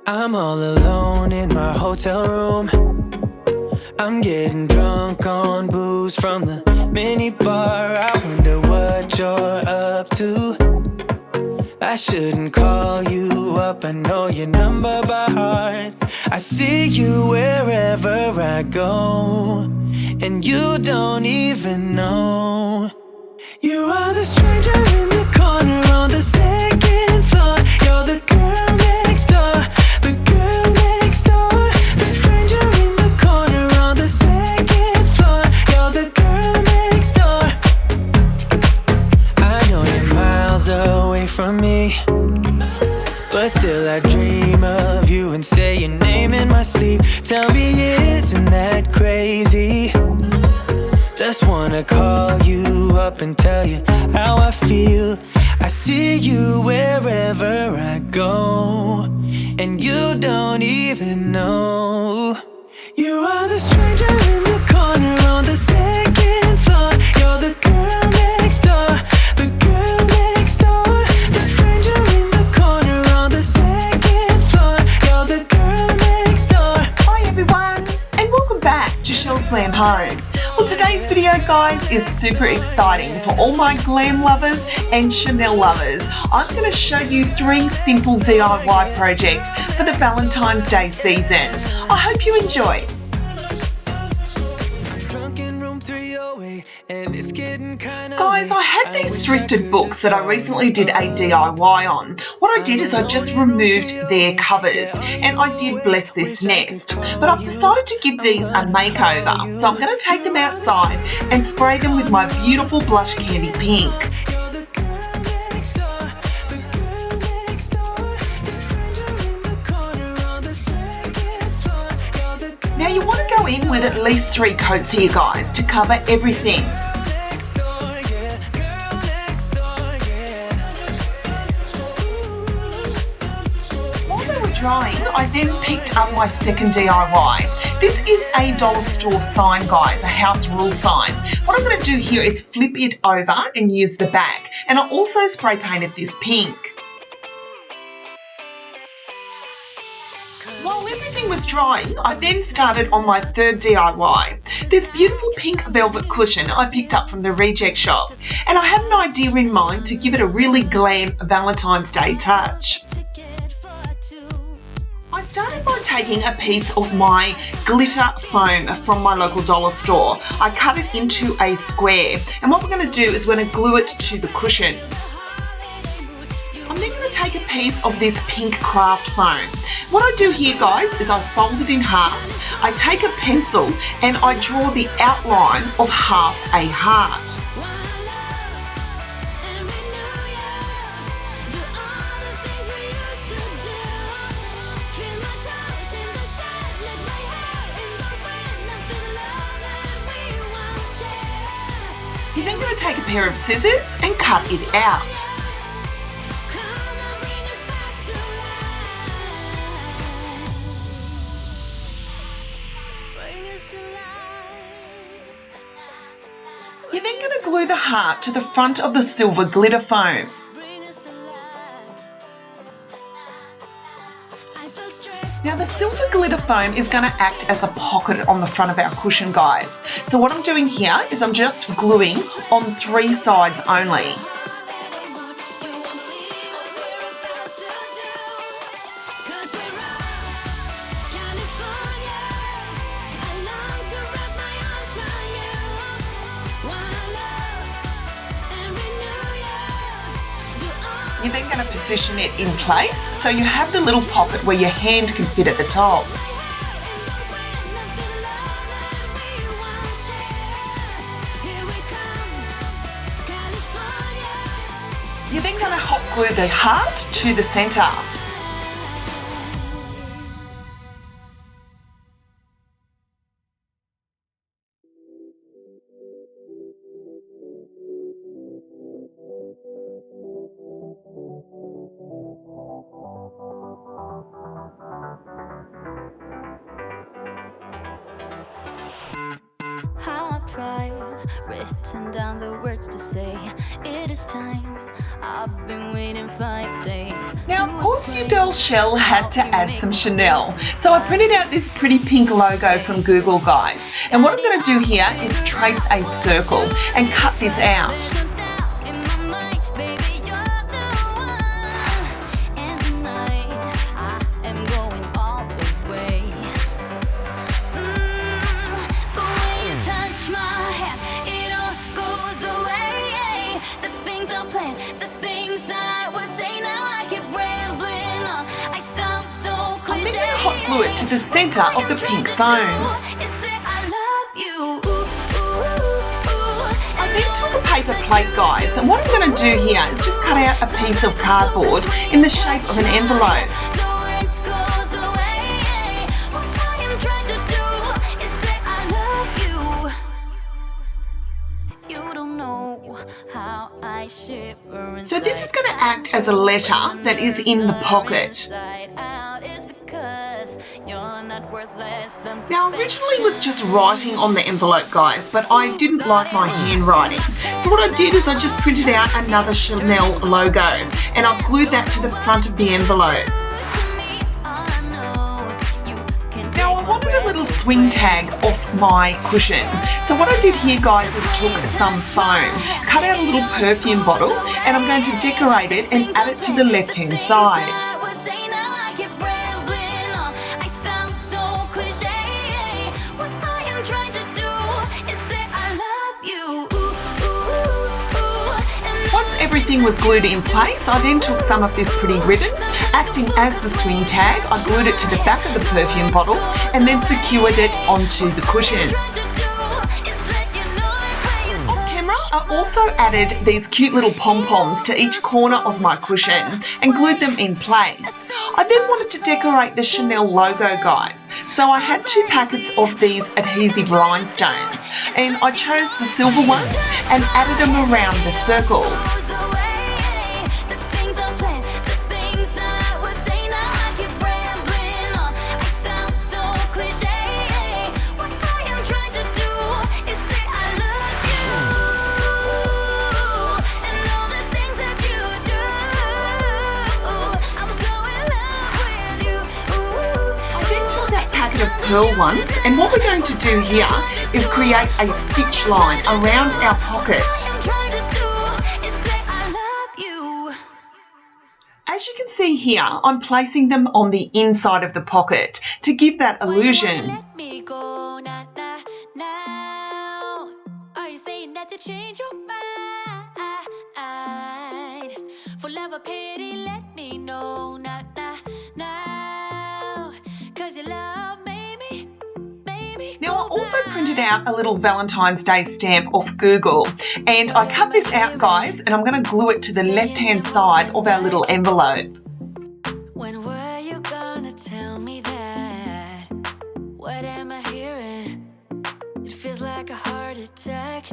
I'm all alone in my hotel room. I'm getting drunk on booze from the mini bar. I wonder what you're up to. I shouldn't call you up, I know your number by heart. I see you wherever I go, and you don't even know. You are the stranger in the corner on the second floor. You're the girl next door, the girl next door. The stranger in the corner on the second floor. You're the girl next door. I know you're miles away from me, but still I dream of you and say your name in my sleep. Tell me, isn't that crazy? Just wanna call you up and tell you how I feel. I see you wherever I go, and you don't even know. You are the stranger in the corner on the second floor. You're the girl next door, the girl next door. The stranger in the corner on the second floor. You're the girl next door. Hi everyone, and welcome back to Chelles Glam Home. Well, today's video, guys, is super exciting for all my glam lovers and Chanel lovers. I'm going to show you 3 simple DIY projects for the Valentine's Day season. I hope you enjoy. Guys, I had these thrifted books that I recently did a DIY on. What I did is I just removed their covers and I did bless this nest. But I've decided to give these a makeover. So I'm going to take them outside and spray them with my beautiful blush candy pink. Now you want to go in with at least 3 coats here, guys, to cover everything. Drying, I then picked up my second DIY. This is a dollar store sign, guys, a house rule sign. What I'm going to do here is flip it over and use the back. And I also spray painted this pink. While everything was drying, I then started on my third DIY. This beautiful pink velvet cushion I picked up from the reject shop. And I had an idea in mind to give it a really glam Valentine's Day touch. I started by taking a piece of my glitter foam from my local dollar store. I cut it into a square, and what we're going to do is we're going to glue it to the cushion. I'm then going to take a piece of this pink craft foam. What I do here, guys, is I fold it in half, I take a pencil and I draw the outline of half a heart. You're then going to take a pair of scissors and cut it out. You're then going to glue the heart to the front of the silver glitter foam. Now the silver glitter foam is going to act as a pocket on the front of our cushion, guys. So what I'm doing here is I'm just gluing on 3 sides only. You're then going to position it in place so you have the little pocket where your hand can fit at the top. You're then going to hot glue the heart to the centre. I've tried, written down the words to say. It is time, I've been waiting 5 days. Now, of course, your girl Chelles had to add some Chanel. So I printed out this pretty pink logo from Google, guys. And what I'm going to do here is trace a circle and cut this out. Hot glue it to the centre of the pink foam. I then took a paper plate, guys, and what I'm going to do here is just cut out a piece of cardboard in the shape of an envelope. So this is going to act as a letter that is in the pocket. Now, originally it was just writing on the envelope, guys, but I didn't like my handwriting. So what I did is I just printed out another Chanel logo and I've glued that to the front of the envelope. Now, I wanted a little swing tag off my cushion. So what I did here, guys, is took some foam, cut out a little perfume bottle, and I'm going to decorate it and add it to the left-hand side. Everything was glued in place. I then took some of this pretty ribbon, acting as the swing tag. I glued it to the back of the perfume bottle and then secured it onto the cushion. On camera, I also added these cute little pom-poms to each corner of my cushion and glued them in place. I then wanted to decorate the Chanel logo, guys, so I had 2 packets of these adhesive rhinestones and I chose the silver ones and added them around the circle. Of pearl ones, and what we're going to do here is create a stitch line around our pocket. As you can see here, I'm placing them on the inside of the pocket to give that illusion. Now, I also printed out a little Valentine's Day stamp off Google, and I cut this out, guys, and I'm going to glue it to the left-hand side of our little envelope. When were you gonna tell me that? What am I hearing? It feels like a heart attack.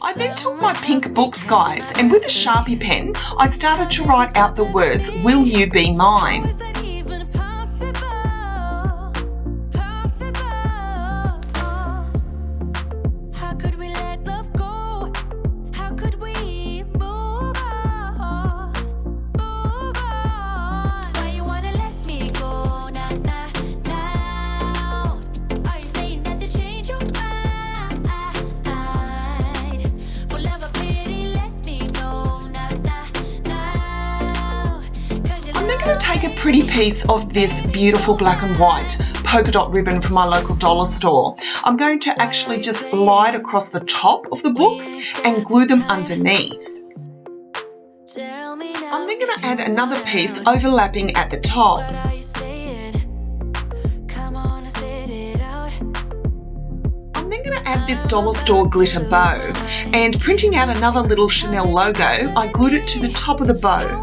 I then took my pink books, guys, and with a Sharpie pen, I started to write out the words, "Will you be mine?" Take a pretty piece of this beautiful black and white polka dot ribbon from my local dollar store. I'm going to actually just lie it across the top of the books and glue them underneath. I'm then going to add another piece overlapping at the top. I'm then going to add this dollar store glitter bow, and printing out another little Chanel logo, I glued it to the top of the bow.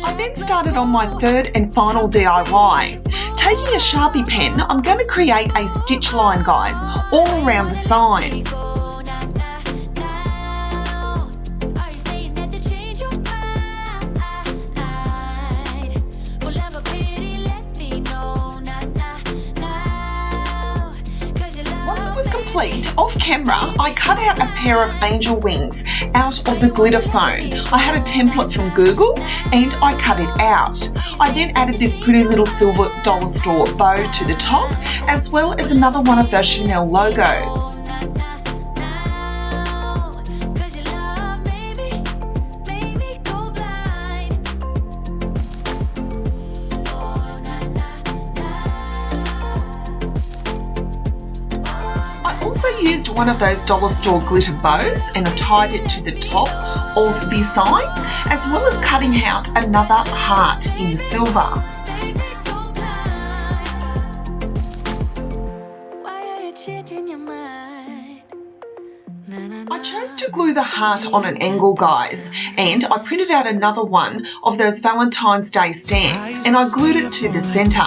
I then started on my third and final DIY. Taking a Sharpie pen, I'm going to create a stitch line, guys, all around the sign. complete, off camera, I cut out a pair of angel wings out of the glitter foam. I had a template from Google and I cut it out. I then added this pretty little silver dollar store bow to the top, as well as another one of those Chanel logos. I also used one of those dollar store glitter bows and I tied it to the top of the sign, as well as cutting out another heart in silver. I chose to glue the heart on an angle, guys, and I printed out another one of those Valentine's Day stamps and I glued it to the centre.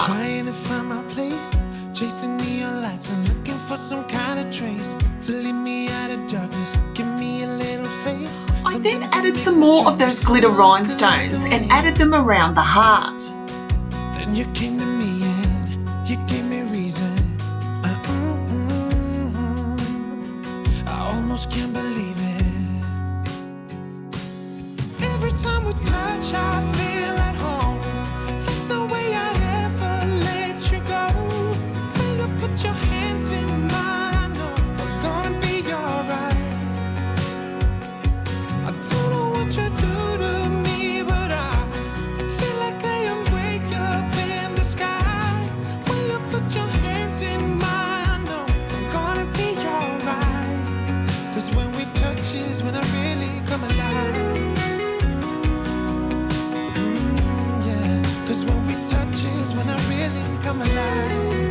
I then added some more of those glitter rhinestones and added them around the heart. Then you came to me and you gave me reason. I almost can't believe it. Every time we touch, I feel at home. There's no way I'd ever let you go. When you put your hands in mine, I know we're gonna be alright. I don't know what you do to me, but I feel like I am way up in the sky. When you put your hands in mine, I know we're gonna be alright. 'Cause when we touch is when I really come alive. When I really come alive.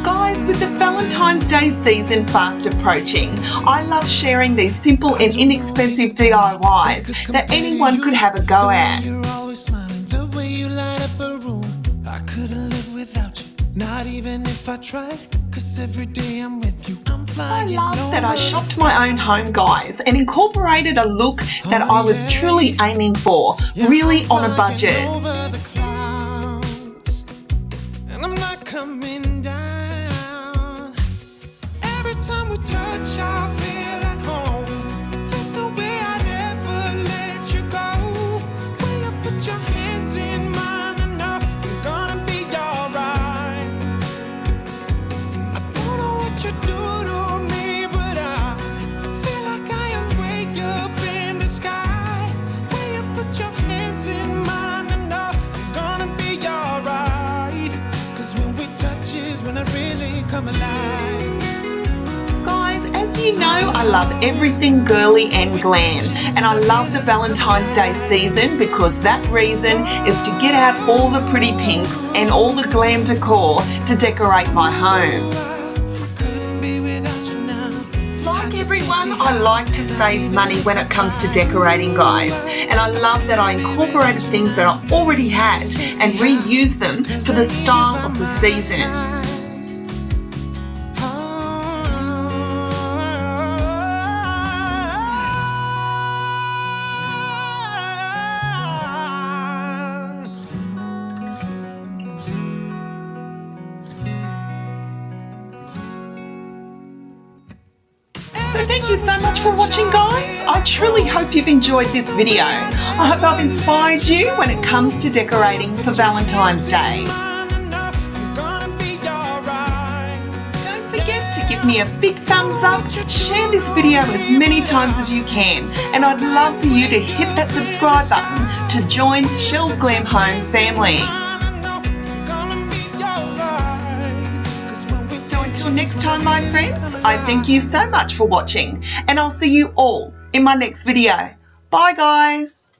Guys, with the Valentine's Day season fast approaching, I love sharing these simple and inexpensive DIYs that anyone could have a go at. You're always smiling, the way you light up a room. I couldn't live without you, not even if I tried. 'Cause every day I'm with you, I'm I flying. love that I shopped my own home, guys, and incorporated a look that I was truly aiming for, really on a budget. Coming down. Every time we touch, I feel at home. There's no way I'd ever let you go. When you put your hands in mine, I know I'm gonna be alright. I don't know what you do to me, but I feel like I am way up in the sky. When you put your hands in mine, I know I'm gonna be alright. When I really come alive. Guys, as you know, I love everything girly and glam, and I love the Valentine's Day season because that reason is to get out all the pretty pinks and all the glam decor to decorate my home. Like everyone, I like to save money when it comes to decorating, guys, and I love that I incorporated things that I already had and reused them for the style of the season. So thank you so much for watching, guys. I truly hope you've enjoyed this video. I hope I've inspired you when it comes to decorating for Valentine's Day. Don't forget to give me a big thumbs up, share this video as many times as you can, and I'd love for you to hit that subscribe button to join Chelles Glam Home family. Until next time, my friends, I thank you so much for watching, and I'll see you all in my next video. Bye, guys.